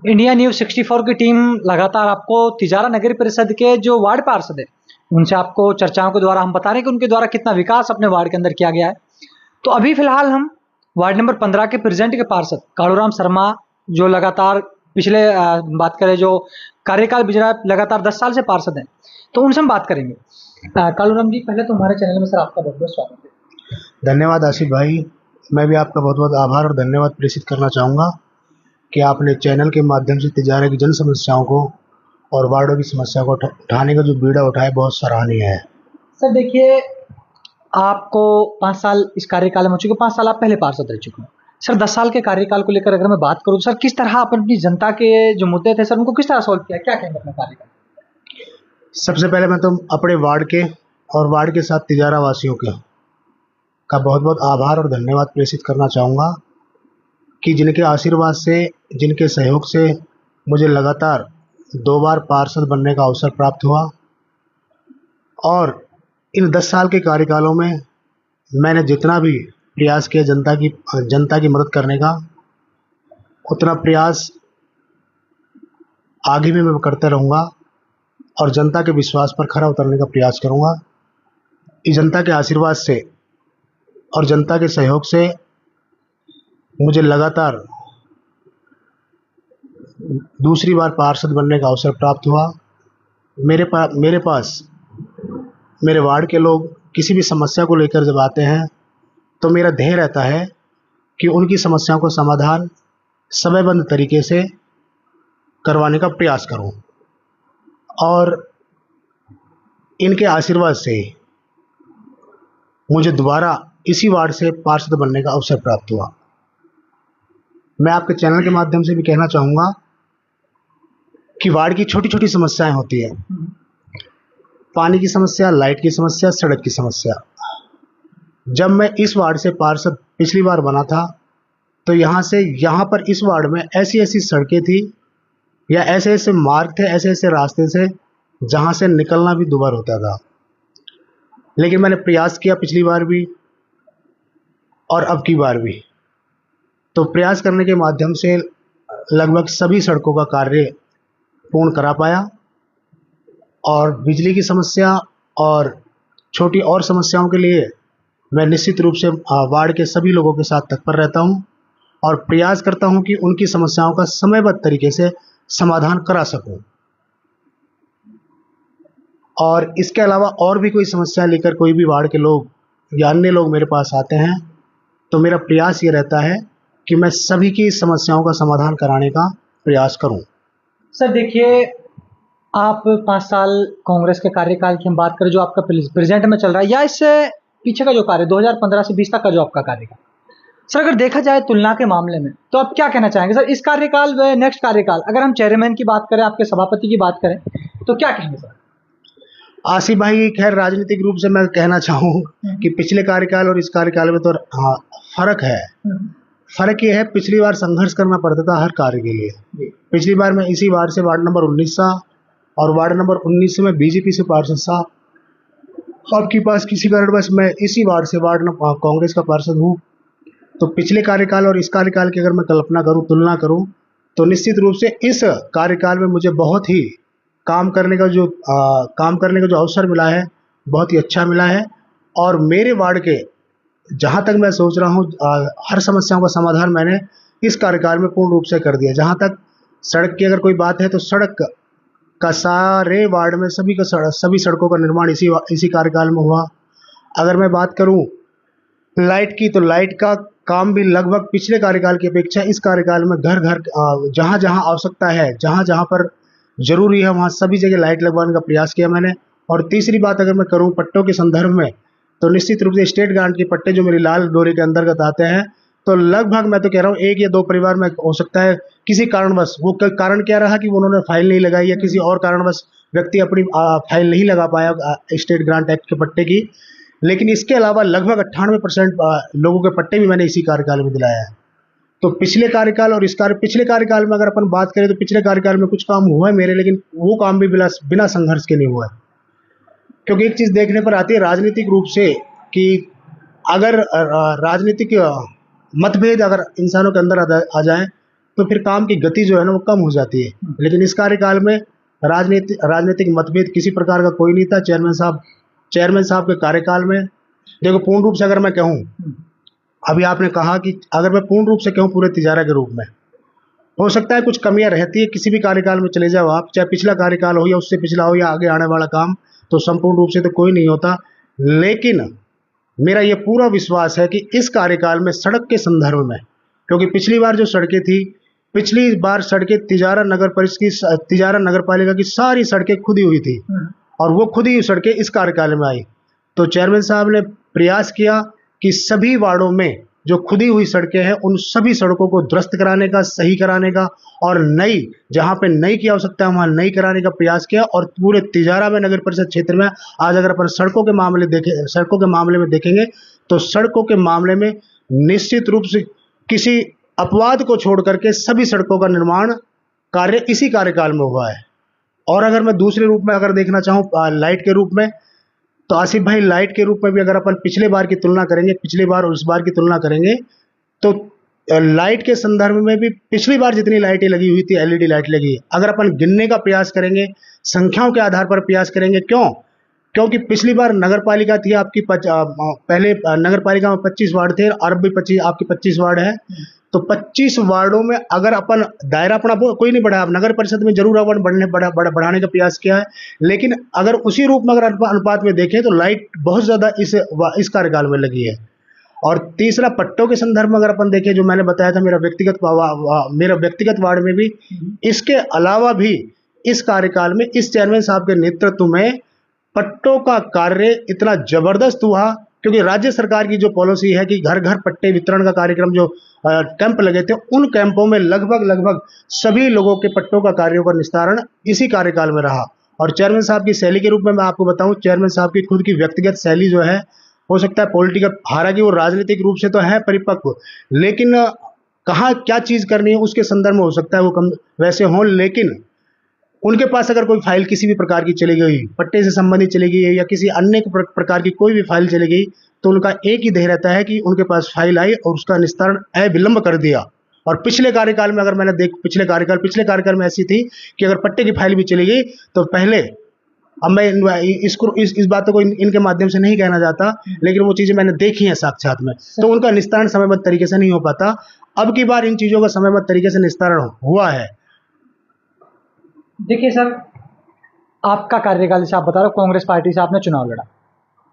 India news 64 की team लगातार आपको तिजारा नगरी परिषद के जो वार्ड पार्षद है, उनसे आपको चर्चाओं के द्वारा हम बता रहे हैं कि उनके द्वारा कितना विकास अपने वार्ड के अंदर किया गया है। तो अभी फिलहाल हम वार्ड नंबर 15 के प्रेजेंट के पार्षद कालूराम शर्मा, जो लगातार पिछले बात करें जो कार्यकाल गुजरा लगातार 10 साल से पार्षद हैं, तो उनसे हम बात करेंगे। कालूराम जी, पहले तो हमारे चैनल में सर आपका बहुत बहुत स्वागत है। धन्यवाद आसिफ भाई। मैं भी आपका बहुत बहुत आभार और धन्यवाद प्रेषित करना चाहूँगा कि आपने चैनल के माध्यम से तिजारा की जन समस्याओं को और वार्डों की समस्या को उठाने का जो बीड़ा उठाया, बहुत सराहनीय है। सर देखिए, आपको 5 साल इस कार्यकाल में हो चुके, 5 साल आप पहले पार्षद रह चुके हैं। सर 10 साल के कार्यकाल को लेकर अगर मैं बात करूँ, सर किस तरह आप अपनी जनता के जो मुद्दे थे सर उनको किस तरह सॉल्व किया, क्या कहेंगे अपने कार्यकाल? सबसे पहले मैं तो अपने वार्ड के और वार्ड के साथ तिजारा वासियों का बहुत बहुत आभार और धन्यवाद प्रेषित करना चाहूँगा कि जिनके आशीर्वाद से, जिनके सहयोग से मुझे लगातार 2 बार पार्षद बनने का अवसर प्राप्त हुआ। और इन 10 साल के कार्यकालों में मैंने जितना भी प्रयास किया जनता की मदद करने का, उतना प्रयास आगे भी मैं करते रहूँगा और जनता के विश्वास पर खरा उतरने का प्रयास करूँगा। इस जनता के आशीर्वाद से और जनता के सहयोग से मुझे लगातार दूसरी बार पार्षद बनने का अवसर प्राप्त हुआ। मेरे पास मेरे वार्ड के लोग किसी भी समस्या को लेकर जब आते हैं तो मेरा ध्येय रहता है कि उनकी समस्याओं को समाधान समयबद्ध तरीके से करवाने का प्रयास करूं। और इनके आशीर्वाद से मुझे दोबारा इसी वार्ड से पार्षद बनने का अवसर प्राप्त हुआ। मैं आपके चैनल के माध्यम से भी कहना चाहूँगा कि वार्ड की छोटी छोटी समस्याएं होती हैं, पानी की समस्या, लाइट की समस्या, सड़क की समस्या। जब मैं इस वार्ड से पार्षद पिछली बार बना था तो यहाँ पर इस वार्ड में ऐसी ऐसी सड़कें थी या ऐसे ऐसे मार्ग थे, ऐसे ऐसे रास्ते थे जहाँ से निकलना भी दुभर होता था। लेकिन मैंने प्रयास किया पिछली बार भी और अब की बार भी। तो प्रयास करने के माध्यम से लगभग सभी सड़कों का कार्य पूर्ण करा पाया। और बिजली की समस्या और छोटी और समस्याओं के लिए मैं निश्चित रूप से वार्ड के सभी लोगों के साथ तत्पर रहता हूं और प्रयास करता हूं कि उनकी समस्याओं का समयबद्ध तरीके से समाधान करा सकूं। और इसके अलावा और भी कोई समस्या लेकर कोई भी वार्ड के लोग या अन्य लोग मेरे पास आते हैं तो मेरा प्रयास ये रहता है कि मैं सभी की समस्याओं का समाधान कराने का प्रयास करूं। सर देखिए, आप 5 साल कांग्रेस के कार्यकाल की हम बात करें जो आपका प्रेजेंट में चल रहा है या इससे पीछे का जो कार्य 2015 से 20 तक का जो आपका कार्यकाल, सर अगर देखा जाए तुलना के मामले में तो आप क्या कहना चाहेंगे सर? इस कार्यकाल व नेक्स्ट कार्यकाल, अगर हम चेयरमैन की बात करें, आपके सभापति की बात करें, तो क्या कहेंगे सर? आसिफ भाई, खैर राजनीतिक रूप से मैं कहना चाहूँ कि पिछले कार्यकाल और इस कार्यकाल में तो फर्क है। फर्क ये है, पिछली बार संघर्ष करना पड़ता था हर कार्य के लिए। पिछली बार मैं इसी वार्ड से वार्ड नंबर 19 था और वार्ड नंबर 19 से मैं बीजेपी से पार्षद था। आपके पास किसी कारणवश मैं इसी वार्ड से कांग्रेस का पार्षद हूँ। तो पिछले कार्यकाल और इस कार्यकाल की अगर मैं कल्पना करूँ, तुलना करूँ, तो निश्चित रूप से इस कार्यकाल में मुझे बहुत ही काम करने का जो अवसर मिला है, बहुत ही अच्छा मिला है। और मेरे वार्ड के जहाँ तक मैं सोच रहा हूँ हर समस्याओं का समाधान मैंने इस कार्यकाल में पूर्ण रूप से कर दिया। जहाँ तक सड़क की अगर कोई बात है तो सड़क का सारे वार्ड में सभी सड़कों का निर्माण इसी कार्यकाल में हुआ। अगर मैं बात करूँ लाइट की, तो लाइट का काम भी लगभग पिछले कार्यकाल की अपेक्षा इस कार्यकाल में घर घर जहाँ जहाँ आवश्यकता है, जहाँ जहाँ पर जरूरी है, वहाँ सभी जगह लाइट लगवाने का प्रयास किया मैंने। और तीसरी बात अगर मैं करूँ पट्टों के संदर्भ में, तो निश्चित रूप से स्टेट ग्रांट के पट्टे जो मेरी लाल डोरे के अंतर्गत आते हैं, तो लगभग मैं तो कह रहा हूँ 1 या 2 परिवार में हो सकता है किसी कारणवश, वो कारण क्या रहा कि उन्होंने फाइल नहीं लगाई या किसी और कारणवश व्यक्ति अपनी फाइल नहीं लगा पाया स्टेट ग्रांट एक्ट के पट्टे की। लेकिन इसके अलावा लगभग 98% लोगों के पट्टे भी मैंने इसी कार्यकाल में दिलाया है। तो पिछले कार्यकाल और पिछले कार्यकाल में अगर अपन बात करें तो पिछले कार्यकाल में कुछ काम हुआ है मेरे, लेकिन वो काम भी बिना संघर्ष के नहीं हुआ है। क्योंकि एक चीज़ देखने पर आती है राजनीतिक रूप से कि अगर राजनीतिक मतभेद अगर इंसानों के अंदर आ जाए तो फिर काम की गति जो है ना वो कम हो जाती है। लेकिन इस कार्यकाल में राजनीतिक मतभेद किसी प्रकार का कोई नहीं था। चेयरमैन साहब के कार्यकाल में देखो, पूर्ण रूप से अगर मैं कहूँ, अभी आपने कहा कि अगर मैं पूर्ण रूप से कहूँ पूरे तिजारा के रूप में, हो सकता है कुछ कमियां रहती है, किसी भी कार्यकाल में चले जाओ आप, चाहे पिछला कार्यकाल हो या उससे पिछला हो या आगे आने वाला काम, तो संपूर्ण रूप से तो कोई नहीं होता। लेकिन मेरा ये पूरा विश्वास है कि इस कार्यकाल में सड़क के संदर्भ में, क्योंकि पिछली बार जो सड़कें थी, पिछली बार सड़कें तिजारा नगर पालिका की सारी सड़कें खुदी हुई थी, और वो खुदी हुई सड़कें इस कार्यकाल में आई। तो चेयरमैन साहब ने प्रयास किया कि सभी वार्डों में जो खुदी हुई सड़कें हैं उन सभी सड़कों को दुरुस्त कराने का, सही कराने का, और नई जहां पे नई की आवश्यकता है वहां नई कराने का प्रयास किया। और पूरे तिजारा में नगर परिषद क्षेत्र में आज अगर अपन सड़कों के मामले में देखेंगे तो सड़कों के मामले में निश्चित रूप से किसी अपवाद को छोड़ करके सभी सड़कों का निर्माण कार्य इसी कार्यकाल में हुआ है। और अगर मैं दूसरे रूप में अगर देखना चाहूँ लाइट के रूप में, तो आसिफ भाई लाइट के रूप में भी अगर अपन पिछले बार की तुलना करेंगे, पिछले बार और इस बार की तुलना करेंगे, तो लाइट के संदर्भ में भी पिछली बार जितनी लाइटें लगी हुई थी, एलईडी लाइट लगी, अगर अपन गिनने का प्रयास करेंगे, संख्याओं के आधार पर प्रयास करेंगे, क्योंकि पिछली बार नगर पालिका थी आपकी पहले नगर पालिका में 25 वार्ड थे, और अब भी आपकी 25 वार्ड है। तो 25 वार्डों में अगर अपन दायरा अपना कोई नहीं बढ़ाया, नगर परिषद में जरूर अपन बढ़ाने का प्रयास किया है, लेकिन अगर उसी रूप में अगर अनुपात में देखें तो लाइट बहुत ज़्यादा इस कार्यकाल में लगी है। और तीसरा, पट्टों के संदर्भ में अगर अपन देखें, जो मैंने बताया था मेरा व्यक्तिगत वार्ड में भी, इसके अलावा भी इस कार्यकाल में इस चेयरमैन साहब के नेतृत्व में पट्टों का कार्य इतना जबरदस्त हुआ, क्योंकि राज्य सरकार की जो पॉलिसी है कि घर घर पट्टे वितरण का कार्यक्रम, जो कैंप लगे थे, उन कैंपों में लगभग सभी लोगों के पट्टों का कार्यों का निस्तारण इसी कार्यकाल में रहा। और चेयरमैन साहब की शैली के रूप में मैं आपको बताऊं, चेयरमैन साहब की खुद की व्यक्तिगत शैली जो है, हो सकता है पॉलिटिकल, हालांकि वो राजनीतिक रूप से तो है परिपक्व, लेकिन कहाँ क्या चीज़ करनी है उसके संदर्भ में हो सकता है वो कम वैसे हों, लेकिन उनके पास अगर कोई फाइल किसी भी प्रकार की चली गई, पट्टे से संबंधित चली गई है या किसी अन्य प्रकार की कोई भी फाइल चली गई, तो उनका एक ही ध्येय रहता है कि उनके पास फाइल आई और उसका निस्तारण अविलंब कर दिया। और पिछले कार्यकाल में अगर मैंने पिछले कार्यकाल में ऐसी थी कि अगर पट्टे की फाइल भी चली गई तो पहले, अब मैं इस बातों को इनके माध्यम से नहीं कहना चाहता, लेकिन वो चीज़ें मैंने देखी हैं साक्षात में, तो उनका निस्तारण समयबद्ध तरीके से नहीं हो पाता। अब की बार इन चीज़ों का समयबद्ध तरीके से निस्तारण हुआ है। देखिए सर, आपका कार्यकाल जैसे आप बता रहे हो, कांग्रेस पार्टी से आपने चुनाव लड़ा,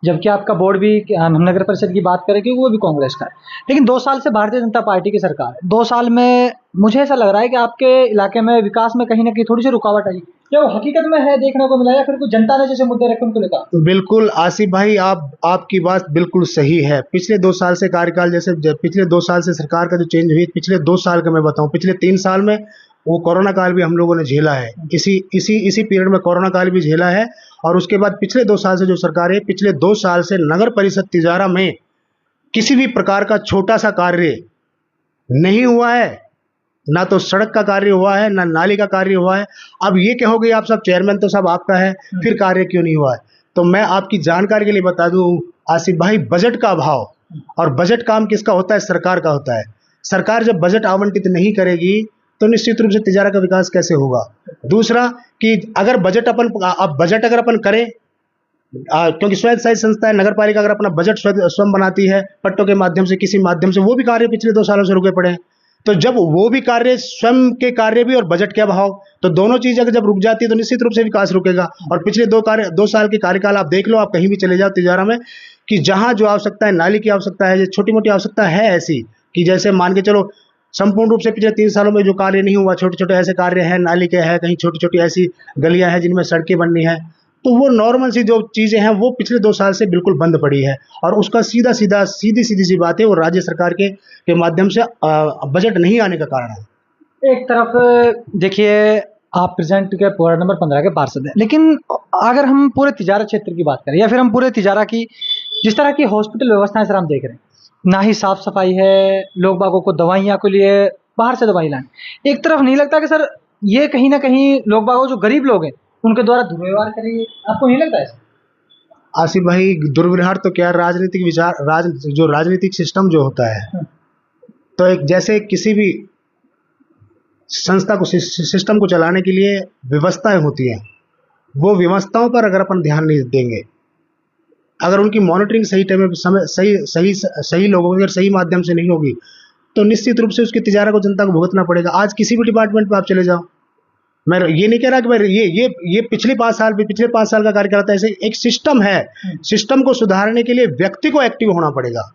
जबकि आपका बोर्ड भी, हम नगर परिषद की बात करें कि वो भी कांग्रेस का है, लेकिन 2 साल से भारतीय जनता पार्टी की सरकार है। 2 साल में मुझे ऐसा लग रहा है कि आपके इलाके में विकास में कहीं ना कहीं थोड़ी सी रुकावट आई, क्या वो हकीकत में है देखने को मिला, या फिर कोई जनता ने जैसे मुद्दे रखे उनको लेकर? बिल्कुल आसिफ भाई, आपकी बात बिल्कुल सही है। पिछले 2 साल से कार्यकाल, जैसे पिछले 2 साल से सरकार का जो चेंज हुई, पिछले 2 साल का मैं बताऊं, पिछले 3 साल में वो कोरोना काल भी हम लोगों ने झेला है, इसी पीरियड में कोरोना काल भी झेला है। और उसके बाद पिछले 2 साल से जो सरकार है, पिछले 2 साल से नगर परिषद तिजारा में किसी भी प्रकार का छोटा सा कार्य नहीं हुआ है, ना तो सड़क का कार्य हुआ है, ना नाली का कार्य हुआ है। अब ये कहोगे आप सब चेयरमैन तो सब आपका है, फिर कार्य क्यों नहीं हुआ है? तो मैं आपकी जानकारी के लिए बता दूं आसिफ भाई, बजट का अभाव, और बजट काम किसका होता है? सरकार का होता है। सरकार जब बजट आवंटित नहीं करेगी तो निश्चित रूप से तिजारा का विकास कैसे होगा? दूसरा कि अगर बजट अपन करें, क्योंकि स्वायत्तशासी संस्था है, नगर पालिका अगर अपना बजट स्वयं बनाती है पट्टों के माध्यम से, किसी माध्यम से, वो भी कार्य पिछले 2 सालों से रुके पड़े हैं। तो जब वो भी कार्य, स्वयं के कार्य भी और बजट के अभाव, तो दोनों चीजें अगर जब रुक जाती है तो निश्चित रूप से विकास रुकेगा। और पिछले 2 साल के कार्यकाल आप देख लो, आप कहीं भी चले जाओ तिजारा में, कि जहां जो आवश्यकता है, नाली की आवश्यकता है, छोटी मोटी आवश्यकता है ऐसी कि जैसे मान के चलो संपूर्ण रूप से पिछले 3 सालों में जो कार्य नहीं हुआ, छोटे छोटे ऐसे कार्य हैं, नाली के हैं, कहीं छोटी छोटी ऐसी गलियां हैं जिनमें सड़कें बननी है, तो वो नॉर्मल सी जो चीज़ें हैं वो पिछले 2 साल से बिल्कुल बंद पड़ी है। और उसका सीधी सी बात है, वो राज्य सरकार के माध्यम से बजट नहीं आने का कारण है। एक तरफ देखिए, आप प्रेजेंट के वार्ड नंबर 15 के पार्षद हैं, लेकिन अगर हम पूरे तिजारा क्षेत्र की बात करें या फिर हम पूरे तिजारा की जिस तरह की हॉस्पिटल व्यवस्थाएं सर हम देख रहे हैं, ना ही साफ सफाई है, लोग बागों को दवाइयाँ के लिए बाहर से दवाई लाएं। एक तरफ नहीं लगता कि सर ये कहीं ना कहीं लोग बागों, जो गरीब लोग हैं, उनके द्वारा दुर्व्यवहार करेंगे? आपको नहीं लगता है? आसिफ भाई, दुर्व्यवहार तो क्या, जो राजनीतिक सिस्टम जो होता है, तो एक जैसे किसी भी संस्था को सिस्टम को चलाने के लिए व्यवस्थाएं होती हैं, वो व्यवस्थाओं पर अगर अपन ध्यान नहीं देंगे, अगर उनकी मॉनिटरिंग सही टाइम में समय सही सही सही लोगों के सही माध्यम से नहीं होगी, तो निश्चित रूप से उसकी तिजारा को जनता को भुगतना पड़ेगा। आज किसी भी डिपार्टमेंट में आप चले जाओ, मैं ये नहीं कह रहा कि भाई ये पिछले 5 साल का कार्यकाल था, ऐसे एक सिस्टम है, सिस्टम को सुधारने के लिए व्यक्ति को एक्टिव होना पड़ेगा।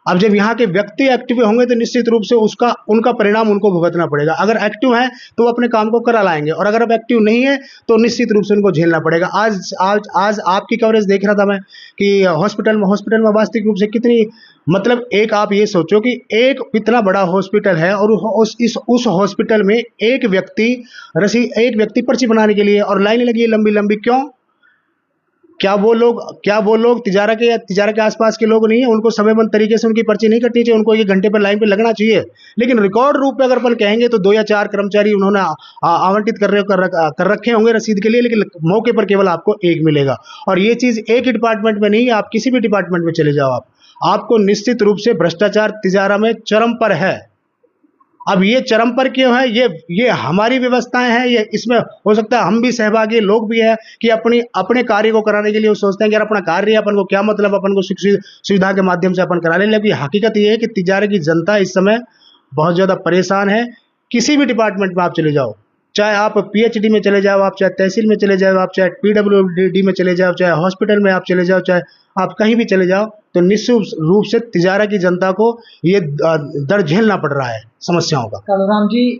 अब जब यहाँ के व्यक्ति एक्टिव होंगे तो निश्चित रूप से उनका परिणाम उनको भुगतना पड़ेगा। अगर एक्टिव हैं तो वो अपने काम को करा लाएंगे, और अगर अब एक्टिव नहीं है तो निश्चित रूप से उनको झेलना पड़ेगा। आज आपकी कवरेज देख रहा था मैं कि हॉस्पिटल में वास्तविक रूप से कितनी, मतलब एक आप ये सोचो कि एक इतना बड़ा हॉस्पिटल है और उस हॉस्पिटल में एक व्यक्ति पर्ची बनाने के लिए और लाइनें लगी है लंबी लंबी। क्यों? क्या वो लोग तिजारा के आसपास के लोग नहीं है? उनको समयबद्ध तरीके से उनकी पर्ची नहीं कटनी चाहिए, उनको 1 घंटे पर लाइन पे लगना चाहिए। लेकिन रिकॉर्ड रूप में अगर अपन कहेंगे तो 2 या 4 कर्मचारी उन्होंने आवंटित कर रखे होंगे रसीद के लिए, लेकिन मौके पर केवल आपको 1 मिलेगा। और ये चीज एक ही डिपार्टमेंट में नहीं है, आप किसी भी डिपार्टमेंट में चले जाओ, आपको निश्चित रूप से भ्रष्टाचार तिजारा में चरम पर है। अब ये चरम पर क्यों है? ये हमारी व्यवस्थाएं हैं, ये इसमें हो सकता है हम भी सहभागी, लोग भी हैं कि अपने कार्य को कराने के लिए वो सोचते हैं कि यार अपना कार्य है, अपन को क्या मतलब, अपन को सुविधा के माध्यम से अपन करा लें। लेकिन हकीकत ये है कि तिजारे की जनता इस समय बहुत ज्यादा परेशान है। किसी भी डिपार्टमेंट में आप चले जाओ, चाहे आप पीएचडी में चले जाओ, आप चाहे तहसील में चले जाओ, आप चाहे पीडब्ल्यूडी में चले जाओ, चाहे हॉस्पिटल में आप चले जाओ, चाहे आप कहीं भी चले जाओ, तो निश्चित रूप से तिजारा की जनता को ये दर्द झेलना पड़ रहा है समस्याओं का। कालूराम जी,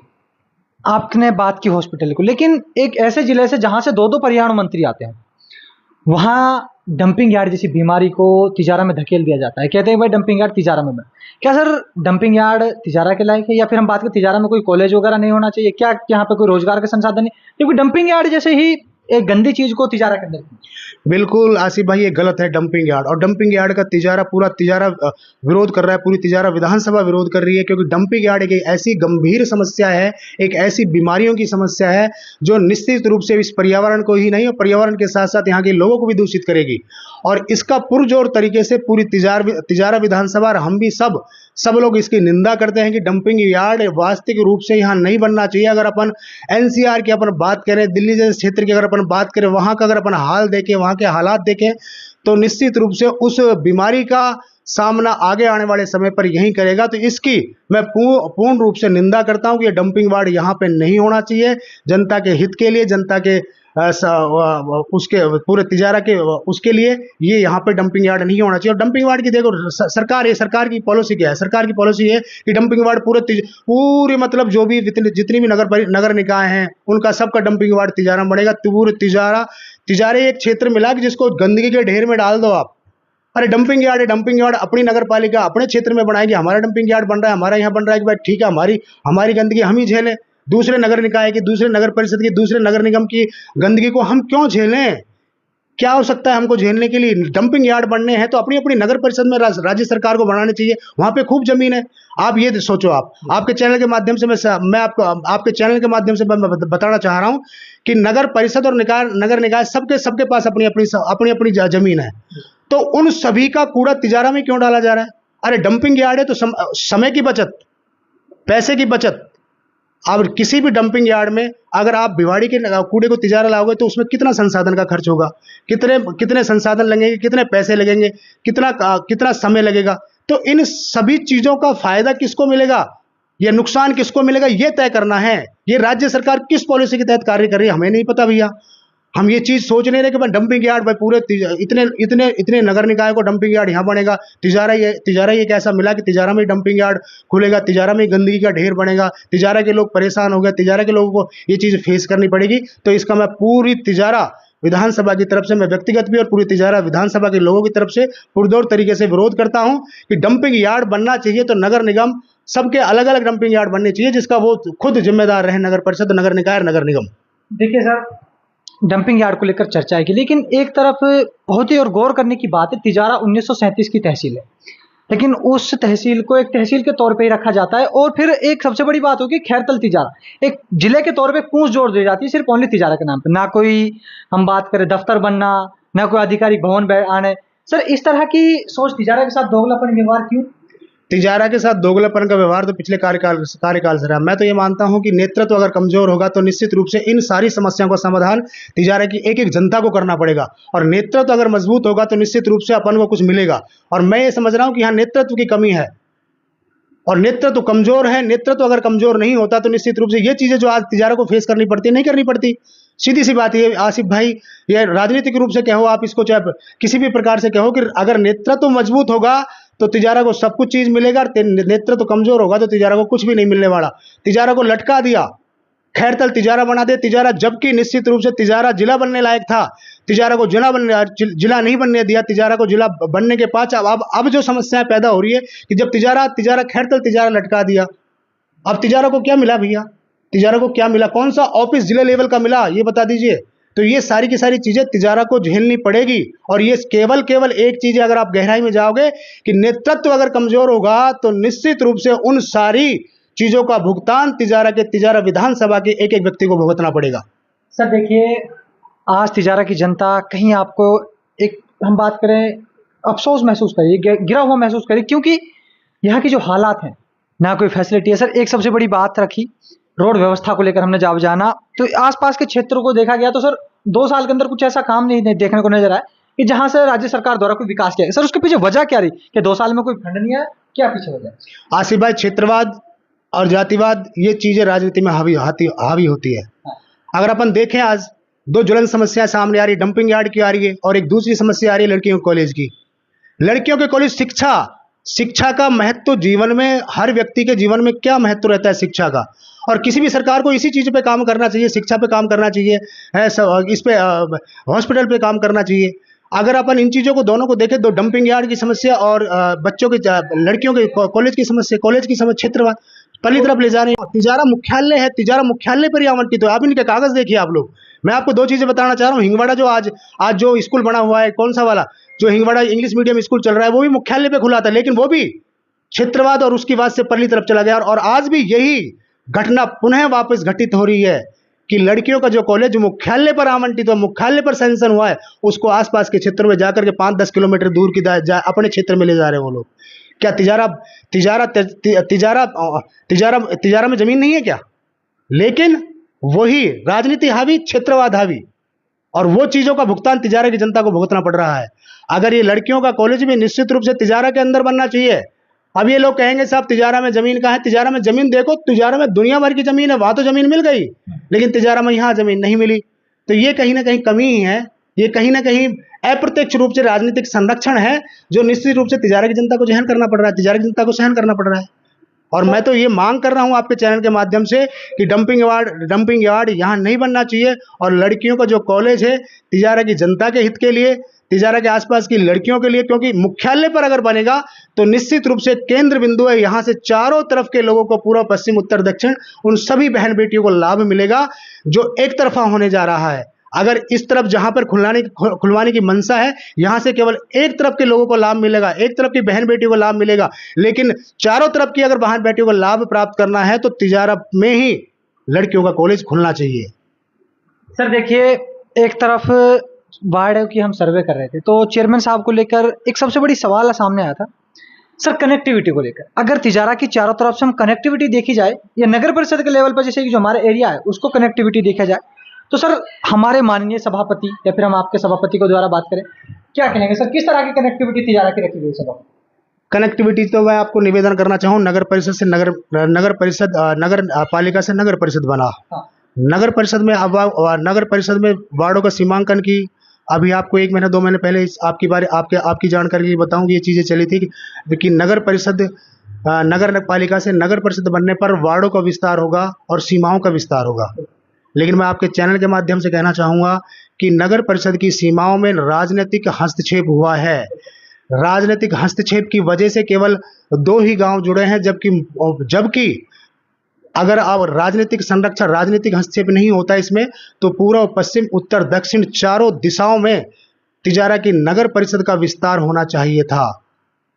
आपने बात की हॉस्पिटल को, लेकिन एक ऐसे जिले से जहां से 2 पर्यावरण मंत्री आते हैं, वहां डंपिंग यार्ड जैसी बीमारी को तिजारा में धकेल दिया जाता है। कहते हैं भाई डंपिंग यार्ड तिजारा में बना। क्या सर डंपिंग यार्ड तिजारा के लायक है? या फिर हम बात करें तिजारा में कोई कॉलेज वगैरह नहीं होना चाहिए क्या? यहाँ पे कोई रोजगार का संसाधन नहीं? क्योंकि डंपिंग यार्ड जैसे ही एक गंदी चीज को तिजारा के अंदर। बिल्कुल आसिफ भाई, ये गलत है डंपिंग यार्ड। और डंपिंग यार्ड का पूरा तिजारा विरोध कर रहा है, पूरी तिजारा विधानसभा विरोध कर रही है, क्योंकि डंपिंग यार्ड एक ऐसी गंभीर समस्या है, एक ऐसी बीमारियों की समस्या है जो निश्चित रूप से इस पर्यावरण को ही नहीं और पर्यावरण के साथ साथ यहाँ के लोगों को भी दूषित करेगी। और इसका पुरजोर तरीके से पूरी तिजारा विधानसभा और हम भी सब लोग इसकी निंदा करते हैं कि डंपिंग यार्ड वास्तविक रूप से यहाँ नहीं बनना चाहिए। अगर अपन एनसीआर की अपन बात करें, दिल्ली जैसे क्षेत्र की अगर अपन बात करें, वहाँ का अगर अपन हाल देखें, वहाँ के हालात देखें, तो निश्चित रूप से उस बीमारी का सामना आगे आने वाले समय पर यही करेगा। तो इसकी मैं पूर्ण रूप से निंदा करता हूँ कि ये डंपिंग यार्ड यहाँ पे नहीं होना चाहिए। जनता के हित के लिए, जनता के उसके पूरे तिजारा के उसके लिए ये यहाँ पे डंपिंग यार्ड नहीं होना चाहिए। और डंपिंग यार्ड की देखो सरकार की पॉलिसी क्या है? सरकार की पॉलिसी है कि डंपिंग यार्ड पूरे मतलब जो भी जितनी भी नगर निकाय हैं उनका सबका डंपिंग यार्ड तिजारा में बनेगा। पूरे तिजारे एक क्षेत्र मिला कि जिसको गंदगी के ढेर में डाल दो आप। अरे डंपिंग यार्ड है, डंपिंग यार्ड अपनी नगर पालिका अपने क्षेत्र में बनाएगी। हमारा डंपिंग यार्ड बन रहा है, हमारा यहाँ बन रहा है कि भाई ठीक है, हमारी गंदगी हम ही झेलें। दूसरे नगर निकाय की, दूसरे नगर परिषद की, दूसरे नगर निगम की गंदगी को हम क्यों झेलें? क्या हो सकता है हमको झेलने के लिए? डंपिंग यार्ड बनने हैं तो अपनी अपनी नगर परिषद में राज्य सरकार को बनाने चाहिए, वहां पे खूब जमीन है। आप ये सोचो, आपके चैनल के माध्यम से मैं आपको आपके चैनल के माध्यम से मैं बताना चाह रहा हूं कि नगर परिषद और नगर निकाय सबके पास अपनी जमीन है, तो उन सभी का कूड़ा तिजारा में क्यों डाला जा रहा है? अरे डंपिंग यार्ड है तो समय की बचत, पैसे की बचत। अब किसी भी डंपिंग यार्ड में अगर आप भिवाड़ी के कूड़े को तिजारा लाओगे तो उसमें कितना संसाधन का खर्च होगा, कितने संसाधन लगेंगे, कितने पैसे लगेंगे, कितना समय लगेगा। तो इन सभी चीजों का फायदा किसको मिलेगा, यह नुकसान किसको मिलेगा, यह तय करना है। ये राज्य सरकार किस पॉलिसी के तहत कार्य कर रही है हमें नहीं पता भैया। हम ये चीज सोच नहीं रहे कि भाई डंपिंग यार्ड भाई पूरे इतने नगर निकाय को डंपिंग यार्ड यहाँ बनेगा। तिजारा ये कैसा मिला कि तिजारा में डंपिंग यार्ड खुलेगा, तिजारा में गंदगी का ढेर बनेगा, तिजारा के लोग परेशान हो गए, तिजारा के लोगों को ये चीज फेस करनी पड़ेगी। तो इसका मैं पूरी तिजारा विधानसभा की तरफ से, मैं व्यक्तिगत भी और पूरी तिजारा विधानसभा के लोगों की तरफ से पुरजोर तरीके से विरोध करता हूं कि डंपिंग यार्ड बनना चाहिए तो नगर निगम सबके अलग अलग डंपिंग यार्ड बनने चाहिए, जिसका वो खुद जिम्मेदार रहे, नगर परिषद, नगर निकाय, नगर निगम। देखिए सर, डंपिंग यार्ड को लेकर चर्चा है कि, लेकिन एक तरफ बहुत ही और गौर करने की बात है, तिजारा 1937 की तहसील है, लेकिन उस तहसील को एक तहसील के तौर पे ही रखा जाता है। और फिर एक सबसे बड़ी बात होगी खैरतल तिजारा एक जिले के तौर पे कूंच जोड़ दी जाती है सिर्फ ओनली तिजारा के नाम पे। ना कोई हम बात करें दफ्तर बनना, ना कोई आधिकारिक भवन आने। सर इस तरह की सोच तिजारा के साथ दोगलापन व्यवहार क्यों? तिजारा के साथ दोगलापन का व्यवहार तो पिछले कार्यकाल से रहा। मैं तो ये मानता हूं कि नेतृत्व अगर कमजोर होगा तो निश्चित रूप से इन सारी समस्याओं का समाधान तिजारा की एक एक जनता को करना पड़ेगा, और नेतृत्व अगर मजबूत होगा तो निश्चित रूप से अपन को कुछ मिलेगा। और मैं ये समझ रहा हूं कि यहाँ नेतृत्व की कमी है और नेतृत्व कमजोर है। नेतृत्व अगर कमजोर नहीं होता तो निश्चित रूप से ये चीजें जो आज तिजारा को फेस करनी पड़ती है, नहीं करनी पड़ती। सीधी सी बात ये आसिफ भाई, ये राजनीतिक रूप से कहो आप इसको, चाहे किसी भी प्रकार से कहो, कि अगर नेतृत्व मजबूत होगा तो तिजारा को सब कुछ चीज मिलेगा, और नेतृत्व कमजोर होगा तो तिजारा को कुछ भी नहीं मिलने वाला। तिजारा को लटका दिया, खैरतल तिजारा बना दे तिजारा, जबकि निश्चित रूप से तिजारा जिला बनने लायक था। तिजारा को जिला नहीं बनने दिया। तिजारा को जिला बनने के पास अब जो समस्याएं पैदा हो रही है कि जब तिजारा खैरतल तिजारा लटका दिया, अब तिजारा को क्या मिला भैया? तिजारा को क्या मिला? कौन सा ऑफिस जिले लेवल का मिला, ये बता दीजिए। तो ये सारी की सारी चीजें तिजारा को झेलनी पड़ेगी। और ये केवल एक चीज है, अगर आप गहराई में जाओगे कि नेतृत्व अगर कमजोर होगा तो निश्चित रूप से उन सारी चीजों का भुगतान तिजारा विधानसभा के एक एक व्यक्ति को भुगतना पड़ेगा। सर देखिए, आज तिजारा की जनता कहीं आपको एक हम बात करें अफसोस महसूस करी, गिरा हुआ महसूस करी, क्योंकि यहाँ की जो हालात हैं, ना कोई फैसिलिटी है। सर एक सबसे बड़ी बात रखी रोड व्यवस्था को लेकर, हमने जब जाना तो आसपास के क्षेत्रों को देखा गया तो सर 2 साल के अंदर कुछ ऐसा काम नहीं देखने को नजर आया कि जहां से राज्य सरकार द्वारा कोई विकास किया। सर उसके पीछे वजह क्या रही कि 2 साल में कोई फंड नहीं आया, क्या पीछे वजह? आसिफ भाई, क्षेत्रवाद और जातिवाद ये चीजें राजनीति में हावी होती है। अगर अपन देखें, आज 2 ज्वलन समस्या सामने आ रही है, डंपिंग यार्ड की आ रही है, और एक दूसरी समस्या आ रही है लड़कियों के कॉलेज की। लड़कियों के कॉलेज, शिक्षा का महत्व जीवन में, हर व्यक्ति के जीवन में क्या महत्व रहता है शिक्षा का, और किसी भी सरकार को इसी चीज पे काम करना चाहिए, शिक्षा पे काम करना चाहिए, इस पे हॉस्पिटल पे काम करना चाहिए। अगर अपन इन चीजों को दोनों को देखें, तो डंपिंग यार्ड की समस्या और बच्चों की, लड़कियों के कॉलेज की समस्या, क्षेत्रवाद पहली तरफ ले जा रहे हैं। तिजारा मुख्यालय है, तिजारा मुख्यालय पर ही आवंटित है। आप इनके कागज देखिए आप लोग। मैं आपको 2 चीजें बताना चाह रहा हूँ। हिंगवाड़ा जो आज जो स्कूल बना हुआ है, कौन सा वाला, जो हिंगवाड़ा इंग्लिश मीडियम स्कूल चल रहा है, वो भी मुख्यालय पे खुला था, लेकिन वो भी क्षेत्रवाद और उसकी बात से पल्ली तरफ चला गया। और आज भी यही घटना पुनः वापस घटित हो रही है कि लड़कियों का जो कॉलेज मुख्यालय पर आवंटित हुआ, मुख्यालय पर सैंक्शन हुआ है, उसको आसपास के क्षेत्रों में जाकर के 5-10 किलोमीटर दूर की अपने क्षेत्र में ले जा रहे हैं वो लोग। क्या तिजारा में जमीन नहीं है क्या? लेकिन वही राजनीति हावी, क्षेत्रवाद हावी, और वो चीजों का भुगतान तिजारा की जनता को भुगतना पड़ रहा है। अगर ये लड़कियों का कॉलेज भी निश्चित रूप से तिजारा के अंदर बनना चाहिए। अब ये लोग कहेंगे साहब तिजारा में जमीन कहाँ है? तिजारा में जमीन देखो, तिजारा में दुनिया भर की जमीन है, वहां तो जमीन मिल गई, लेकिन तिजारा में यहाँ जमीन नहीं मिली। तो ये कहीं ना कहीं कमी ही है, ये कहीं ना कहीं अप्रत्यक्ष रूप से राजनीतिक संरक्षण है, जो निश्चित रूप से तिजारा की जनता को सहन करना पड़ रहा है, तिजारा की जनता को सहन करना पड़ रहा है। और मैं तो ये मांग कर रहा हूं आपके चैनल के माध्यम से कि डंपिंग यार्ड यहाँ नहीं बनना चाहिए, और लड़कियों का जो कॉलेज है तिजारा की जनता के हित के लिए, तिजारा के आसपास की लड़कियों के लिए, क्योंकि मुख्यालय पर अगर बनेगा तो निश्चित रूप से केंद्र बिंदु है, यहाँ से चारों तरफ के लोगों को, पूर्व पश्चिम उत्तर दक्षिण, उन सभी बहन बेटियों को लाभ मिलेगा, जो एक तरफा होने जा रहा है। अगर इस तरफ जहां पर खुलवाने की मंशा है, यहां से केवल एक तरफ के लोगों को लाभ मिलेगा, एक तरफ की बहन बेटियों को लाभ मिलेगा, लेकिन चारों तरफ की अगर बहन बेटियों को लाभ प्राप्त करना है तो तिजारा में ही लड़कियों का कॉलेज खुलना चाहिए। सर देखिए, एक तरफ वार्ड की हम सर्वे कर रहे थे तो चेयरमैन साहब को लेकर एक सबसे बड़ी सवाल सामने आया था सर, कनेक्टिविटी को लेकर। अगर तिजारा की चारों तरफ से हम कनेक्टिविटी देखी जाए, या नगर परिषद के लेवल पर जैसे कि जो हमारा एरिया है उसको कनेक्टिविटी देखा जाए, तो सर हमारे माननीय सभापति या फिर हम आपके सभापति को द्वारा बात करें, क्या कहेंगे सर, किस तरह की कनेक्टिविटी तिजारा की रखी गई सभापति? कनेक्टिविटी तो मैं आपको निवेदन करना चाहूँ, नगर पालिका से नगर परिषद बना। हाँ। नगर परिषद में वार्डों का सीमांकन की अभी आपको 1 महीना 2 महीने पहले आपकी जानकारी के लिए बताऊं कि ये चीजें चली थी कि नगर पालिका से नगर परिषद बनने पर वार्डों का विस्तार होगा और सीमाओं का विस्तार होगा। लेकिन मैं आपके चैनल के माध्यम से कहना चाहूँगा कि नगर परिषद की सीमाओं में राजनीतिक हस्तक्षेप हुआ है। राजनीतिक हस्तक्षेप की वजह से केवल 2 ही गांव जुड़े हैं, जबकि अगर अब राजनीतिक हस्तक्षेप नहीं होता इसमें, तो पूर्व पश्चिम उत्तर दक्षिण चारों दिशाओं में तिजारा की नगर परिषद का विस्तार होना चाहिए था।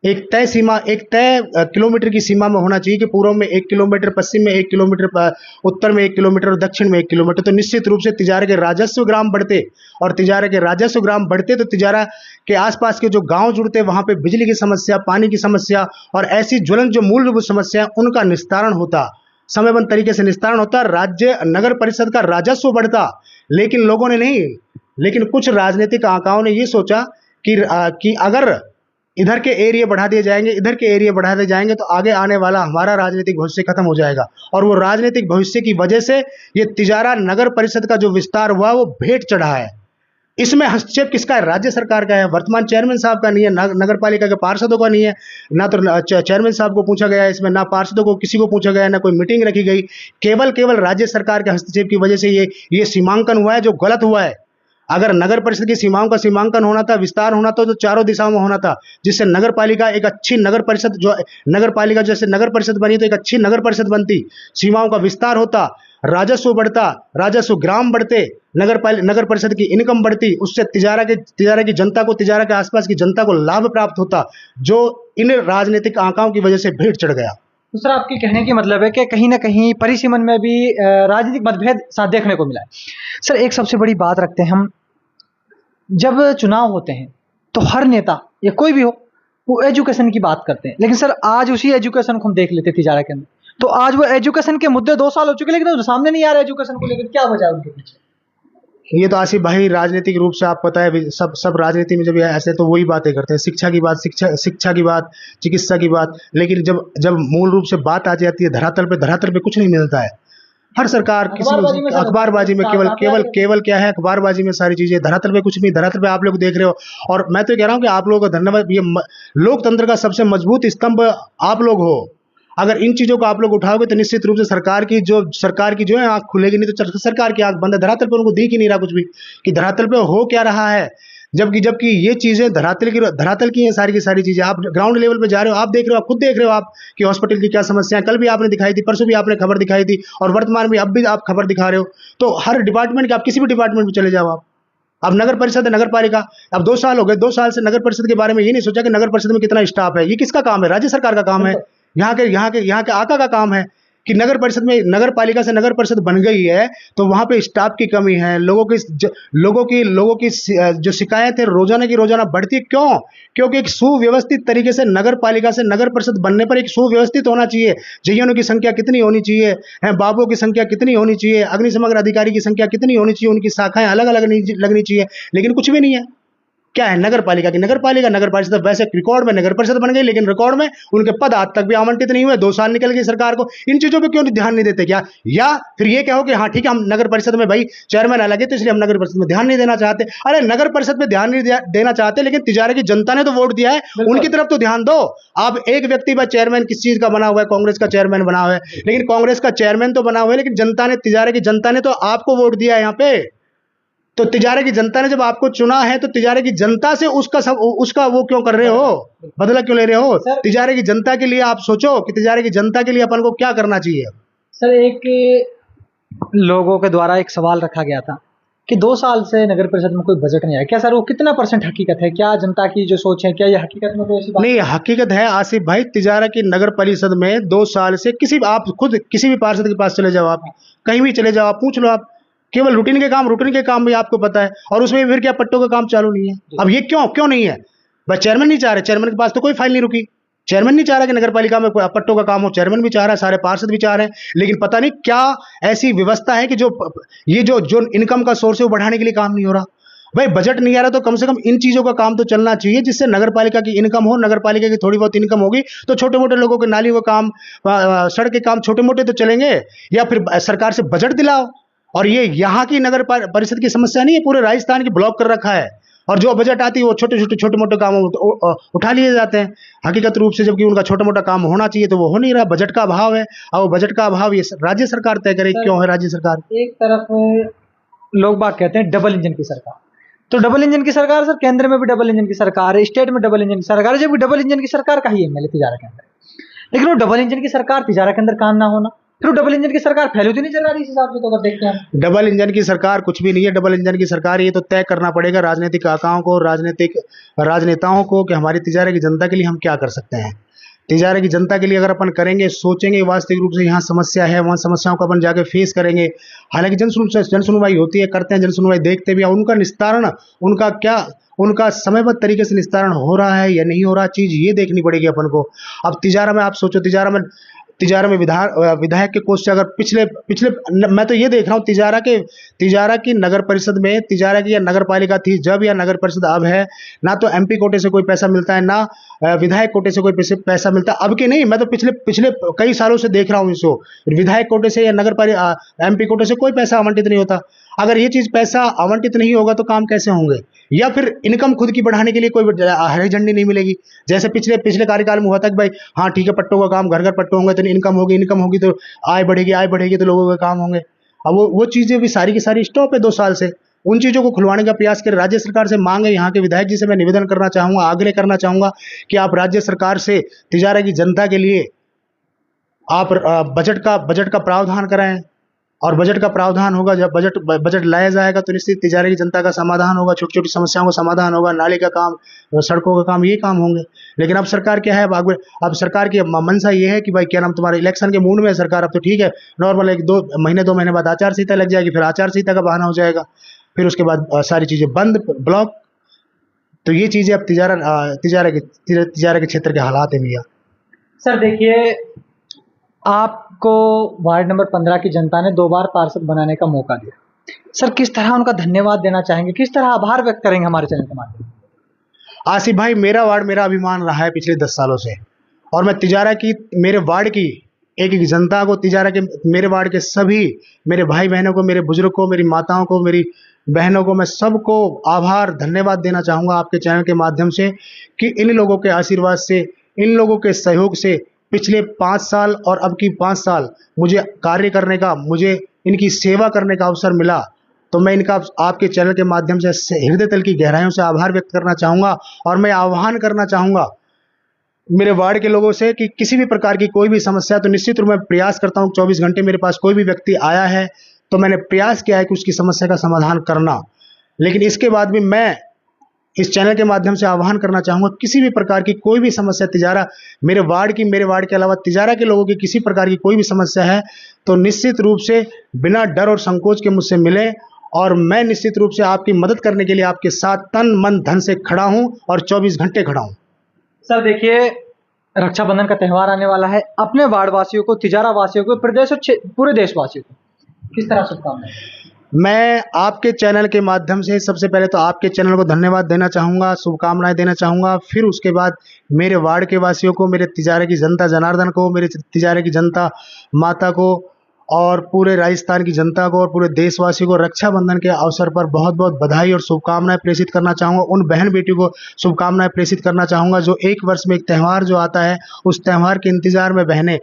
एक तय सीमा, एक तय किलोमीटर की सीमा में होना चाहिए कि पूर्व में 1 किलोमीटर, पश्चिम में 1 किलोमीटर, उत्तर में 1 किलोमीटर और दक्षिण में 1 किलोमीटर। तो निश्चित रूप से तिजारा के राजस्व ग्राम बढ़ते, और तिजारा के राजस्व ग्राम बढ़ते तो तिजारा के आसपास के जो गांव जुड़ते, वहां पे बिजली की समस्या, पानी की समस्या और ऐसी ज्वलंत जो मूलभूत समस्या है उनका निस्तारण होता, समयबद्ध तरीके से निस्तारण होता, राज्य नगर परिषद का राजस्व बढ़ता। लेकिन लोगों ने नहीं, लेकिन कुछ राजनीतिक आकाओं ने ये सोचा कि अगर इधर के एरिया बढ़ा दिए जाएंगे, इधर के एरिया बढ़ा दिए जाएंगे तो आगे आने वाला हमारा राजनीतिक भविष्य खत्म हो जाएगा। और वो राजनीतिक भविष्य की वजह से ये तिजारा नगर परिषद का जो विस्तार हुआ वो भेंट चढ़ा है। इसमें हस्तक्षेप किसका है? राज्य सरकार का है। वर्तमान चेयरमैन साहब का नहीं है, नगर पालिका के पार्षदों का नहीं है, ना तो चेयरमैन साहब को पूछा गया इसमें, ना पार्षदों को किसी को पूछा गया, ना कोई मीटिंग रखी गई। केवल राज्य सरकार के हस्तक्षेप की वजह से ये सीमांकन हुआ है जो गलत हुआ है। अगर नगर परिषद की सीमाओं का सीमांकन होना था, विस्तार होना था, तो चारों दिशाओं में होना था, जिससे नगर पालिका एक अच्छी नगर परिषद, जो नगर पालिका जैसे नगर परिषद बनी तो एक अच्छी नगर परिषद बनती, सीमाओं का विस्तार होता, राजस्व बढ़ता, राजस्व ग्राम बढ़ते, नगर परिषद की इनकम बढ़ती, उससे तिजारा की जनता को, तिजारा के आसपास की जनता को लाभ प्राप्त होता, जो इन राजनीतिक आंकाओं की वजह से भेंट चढ़ गया। दूसरा, आपके कहने की मतलब है कि कहीं ना कहीं परिसीमन में भी राजनीतिक मतभेद साथ देखने को मिला है। सर, एक सबसे बड़ी बात रखते हैं हम, जब चुनाव होते हैं तो हर नेता या कोई भी हो वो एजुकेशन की बात करते हैं, लेकिन सर आज उसी एजुकेशन को हम देख लेते तिजारा के अंदर, तो आज वो एजुकेशन के मुद्दे 2 साल हो चुके लेकिन वो सामने नहीं आ रहा एजुकेशन को लेकर, क्या वजह है उनके पीछे? ये तो आसिफ भाई राजनीतिक रूप से आप पता है, सब राजनीति में जब ऐसे तो वही बातें करते हैं, शिक्षा की बात, शिक्षा की बात, चिकित्सा की बात, लेकिन जब मूल रूप से बात आ जाती है धरातल पे कुछ नहीं मिलता है। हर सरकार अखबारबाजी में केवल क्या है, अखबारबाजी में सारी चीजें, धरातल पे कुछ नहीं। धरातल पे आप लोग देख रहे हो, और मैं तो कह रहा हूँ कि आप लोगों का धन्यवाद। ये लोकतंत्र का सबसे मजबूत स्तंभ आप लोग हो। अगर इन चीजों को आप लोग उठाओगे तो निश्चित रूप से सरकार की जो है आंख खुलेगी, नहीं तो सरकार की आंख बंद है। धरातल पे उनको दिख ही नहीं रहा कुछ भी कि धरातल पे हो क्या रहा है, जबकि ये चीजें धरातल की हैं सारी की सारी चीजें। आप ग्राउंड लेवल पे जा रहे हो, आप देख रहे हो, आप खुद देख रहे हो आप कि हॉस्पिटल की क्या समस्या है। कल भी आपने दिखाई थी, परसों भी आपने खबर दिखाई थी, और वर्तमान में अब भी आप खबर दिखा रहे हो। तो हर डिपार्टमेंट के, आप किसी भी डिपार्टमेंट में चले जाओ आप। अब नगर परिषद है, नगर पालिका, अब 2 साल हो गए, 2 साल से नगर परिषद के बारे में ये नहीं सोचा कि नगर परिषद में कितना स्टाफ है। ये किसका काम है? राज्य सरकार का काम है, यहाँ के आका का काम है कि नगर परिषद में, नगर पालिका से नगर परिषद बन गई है तो वहां पे स्टाफ की कमी है, लोगों की जो शिकायत है रोजाना की रोजाना बढ़ती है। क्यों? क्योंकि एक सुव्यवस्थित तरीके से नगर पालिका से नगर परिषद बनने पर एक सुव्यवस्थित होना चाहिए। जयनों की संख्या कितनी होनी चाहिए, बाबुओं की संख्या कितनी होनी चाहिए, अग्निशमन अधिकारी की संख्या कितनी होनी चाहिए, उनकी शाखाएं अलग अलग लगनी चाहिए, लेकिन कुछ भी नहीं है। क्या है? नगर पालिका नगर परिषद वैसे रिकॉर्ड में नगर परिषद बन गई, लेकिन रिकॉर्ड में उनके पद आज तक भी आवंटित नहीं हुए। 2 साल निकल गए सरकार को, इन चीजों पे क्यों ध्यान नहीं देते क्या? या फिर ये कहो कि हाँ ठीक है, हम नगर परिषद में भाई चेयरमैन अलग है तो इसलिए हम नगर परिषद में ध्यान नहीं देना चाहते। अरे नगर परिषद में ध्यान नहीं देना चाहते, लेकिन तिजारा की जनता ने तो वोट दिया है, उनकी तरफ तो ध्यान दो। आप एक व्यक्ति बस चेयरमैन किस चीज का बना हुआ है? कांग्रेस का चेयरमैन बना हुआ है, लेकिन कांग्रेस का चेयरमैन तो बना हुआ है, लेकिन जनता ने, तिजारा की जनता ने तो आपको वोट दिया है यहाँ पे। तो तिजारा की जनता ने जब आपको चुना है तो तिजारा की जनता से उसका वो क्यों कर रहे हो, बदला क्यों ले रहे हो? तिजारा की जनता के लिए आप सोचो कि तिजारा की जनता के लिए अपन को क्या करना चाहिए। सर, एक लोगों के द्वारा एक सवाल रखा गया था कि 2 साल से नगर परिषद में कोई बजट नहीं आया, क्या सर वो कितना % हकीकत है? क्या जनता की जो सोच है, क्या ये हकीकत में कोई ऐसी बात नहीं? हकीकत है आसिफ भाई, तिजारा की नगर परिषद में 2 साल से आप खुद किसी भी पार्षद के पास चले जाओ, आप कहीं भी चले जाओ, आप पूछ लो, आप केवल रूटीन के काम भी आपको पता है, और उसमें फिर क्या पट्टों का काम चालू नहीं है। अब ये क्यों नहीं है? बस चेयरमैन नहीं चाह रहे, चेयरमैन के पास तो कोई फाइल नहीं रुकी, चेयरमैन नहीं चाह रहा कि नगर पालिका में पट्टों का काम हो, चेयरमैन भी चाह रहा है, सारे पार्षद भी चाह रहे हैं, लेकिन पता नहीं क्या ऐसी व्यवस्था है कि जो इनकम का सोर्स है वो बढ़ाने के लिए काम नहीं हो रहा। भाई बजट नहीं आ रहा तो कम से कम इन चीजों का काम तो चलना चाहिए, जिससे नगर पालिका की इनकम हो। नगर पालिका की थोड़ी बहुत इनकम होगी तो छोटे मोटे लोगों के नालियों का काम, सड़क के काम छोटे मोटे तो चलेंगे, या फिर सरकार से बजट दिलाओ। और ये यहाँ की नगर परिषद की समस्या नहीं है, पूरे राजस्थान की ब्लॉक कर रखा है, और जो बजट आती है वो छोटे मोटे कामों उठा लिए जाते हैं हकीकत रूप से, जबकि उनका छोटा मोटा काम होना चाहिए तो वो हो नहीं रहा। बजट का अभाव है, और वो बजट का अभाव ये राज्य सरकार तय करे। क्यों है राज्य सरकार? एक तरफ लोग बात कहते हैं डबल इंजन की सरकार, तो डबल इंजन की सरकार सर, केंद्र में भी डबल इंजन की सरकार है, स्टेट में डबल इंजन की सरकार है, जबकि डबल इंजन की सरकार का ही एमएलए तिजारा के अंदर, लेकिन वो डबल इंजन की सरकार तिजारा के अंदर काम ना होना फिर डबल इंजन की सरकार फैली तो नहीं चल रही इस हिसाब से, तो अगर देखते हैं डबल इंजन की सरकार कुछ भी नहीं है। डबल इंजन की सरकार ये तो तय करना पड़ेगा राजनीतिक आकाओं को, राजनीतिक राजनेताओं को, कि हमारी तिजारा की जनता के लिए हम क्या कर सकते हैं। तिजारा की जनता के लिए अगर अपन करेंगे, सोचेंगे वास्तविक रूप से यहाँ समस्या है, वहाँ समस्याओं को अपन जाके फेस करेंगे। हालांकि जन सुनवाई होती है, करते हैं जन सुनवाई, देखते भी हैं उनका निस्तारण, उनका समयबद्ध तरीके से निस्तारण हो रहा है या नहीं हो रहा, चीज ये देखनी पड़ेगी अपन को। अब तिजारा में आप सोचो, तिजारा में विधायक के कोष से अगर पिछले मैं तो ये देख रहा हूँ, तिजारा की नगर परिषद में, तिजारा की या नगर पालिका थी जब, या नगर परिषद अब है, ना तो एमपी कोटे से कोई पैसा मिलता है, ना विधायक कोटे से कोई पैसा मिलता है। अब के नहीं, मैं तो पिछले कई सालों से देख रहा हूँ इसको, विधायक कोटे से या नगर पालिका एमपी कोटे से कोई पैसा आवंटित नहीं होता। अगर ये चीज पैसा आवंटित नहीं होगा तो काम कैसे होंगे, या फिर इनकम खुद की बढ़ाने के लिए कोई हरी झंडी नहीं मिलेगी। जैसे पिछले कार्यकाल में हुआ था कि भाई हाँ ठीक है, पट्टों का काम, घर घर पट्टों होंगे तो इनकम होगी तो आय बढ़ेगी तो लोगों के काम होंगे। अब वो चीजें भी सारी की सारी स्टॉप है 2 साल से। उन चीजों को खुलवाने का प्रयास करें। राज्य सरकार से मांगे, यहाँ के विधायक जी से मैं निवेदन करना चाहूंगा, आग्रह करना चाहूंगा कि आप राज्य सरकार से तिजारा की जनता के लिए आप बजट का प्रावधान कराएं, और बजट का प्रावधान होगा, जब बजट लाया जाएगा तो निश्चित तिजारा की जनता का समाधान होगा, छोटी छोटी समस्याओं का समाधान होगा, नाली का काम, सड़कों का काम, ये काम होंगे। लेकिन अब सरकार क्या है, अब सरकार की मंशा ये है कि भाई क्या नाम, तुम्हारे इलेक्शन के मूड में है सरकार, अब तो ठीक है नॉर्मल 2 महीने बाद आचार संहिता लग जाएगी, फिर आचार संहिता का बहाना हो जाएगा, फिर उसके बाद सारी चीजें बंद, ब्लॉक। तो ये चीजें अब तिजारा के क्षेत्र के हालात है भैया। सर देखिए, आपको वार्ड नंबर 15 की जनता ने 2 बार पार्षद बनाने का मौका दिया। सर किस तरह उनका धन्यवाद देना चाहेंगे, किस तरह आभार व्यक्त करेंगे हमारे चैनल के माध्यम से? आसिफ भाई, मेरा वार्ड मेरा अभिमान रहा है पिछले 10 सालों से, और मैं तिजारा की, मेरे वार्ड की एक जनता को, तिजारा के मेरे वार्ड के सभी मेरे भाई बहनों को, मेरे बुजुर्ग को, मेरी माताओं को, मेरी बहनों को, मैं सबको आभार धन्यवाद देना चाहूँगा आपके चैनल के माध्यम से, कि इन लोगों के आशीर्वाद से, इन लोगों के सहयोग से पिछले 5 साल और अब की 5 साल मुझे कार्य करने का, मुझे इनकी सेवा करने का अवसर मिला। तो मैं इनका आपके चैनल के माध्यम से हृदय तल की गहराइयों से आभार व्यक्त करना चाहूँगा, और मैं आह्वान करना चाहूँगा मेरे वार्ड के लोगों से कि किसी भी प्रकार की कोई भी समस्या, तो निश्चित रूप में प्रयास करता हूँ 24 घंटे मेरे पास कोई भी व्यक्ति आया है तो मैंने प्रयास किया है कि उसकी समस्या का समाधान करना। लेकिन इसके बाद भी मैं इस चैनल के माध्यम से आह्वान करना चाहूँगा, किसी भी प्रकार की कोई भी समस्या तिजारा, मेरे वार्ड के अलावा तिजारा के लोगों की किसी प्रकार की कोई भी समस्या है तो निश्चित रूप से बिना डर और संकोच के मुझसे मिले, और मैं निश्चित रूप से आपकी मदद करने के लिए आपके साथ तन मन धन से खड़ा हूँ और 24 घंटे खड़ा हूँ। सर देखिए, रक्षाबंधन का त्यौहार आने वाला है, अपने वार्ड वासियों को, तिजारा वासियों को, प्रदेश और पूरे देशवासियों को किस तरह शुभकामनाएं? मैं आपके चैनल के माध्यम से सबसे पहले तो आपके चैनल को धन्यवाद देना चाहूँगा, शुभकामनाएं देना चाहूँगा। फिर उसके बाद मेरे वार्ड के वासियों को, मेरे तिजारे की जनता जनार्दन को, मेरे तिजारे की जनता माता को, और पूरे राजस्थान की जनता को और पूरे देशवासियों को रक्षाबंधन के अवसर पर बहुत बहुत बधाई और शुभकामनाएं प्रेषित करना चाहूँगा। उन बहन बेटियों को शुभकामनाएं प्रेषित करना चाहूँगा जो 1 वर्ष में एक त्यौहार जो आता है, उस त्यौहार के इंतजार में बहनें,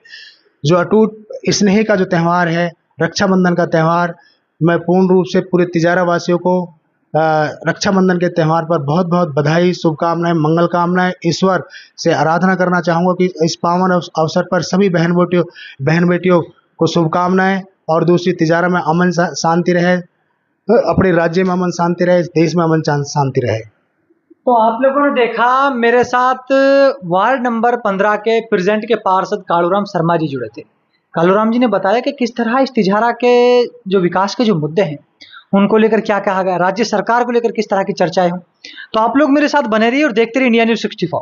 जो अटूट स्नेह का जो त्यौहार है रक्षाबंधन का त्यौहार, मैं पूर्ण रूप से पूरे तिजारा वासियों को रक्षाबंधन के त्यौहार पर बहुत बहुत बधाई, शुभकामनाएं, मंगल कामनाएं, ईश्वर से आराधना करना चाहूँगा कि इस पावन अवसर पर सभी बहन बेटियों को शुभकामनाएं, और दूसरी तिजारा में अमन शांति रहे, अपने राज्य में अमन शांति रहे, देश में अमन शांति रहे। तो आप लोगों ने देखा, मेरे साथ वार्ड नंबर 15 के प्रेजेंट के पार्षद कालूराम शर्मा जी जुड़े थे। कालूराम जी ने बताया कि किस तरह इस तिजारा के जो विकास के जो मुद्दे हैं उनको लेकर क्या कहा गया, राज्य सरकार को लेकर किस तरह की चर्चाएं हों। तो आप लोग मेरे साथ बने रहिए और देखते रहिए इंडिया न्यूज़ 64।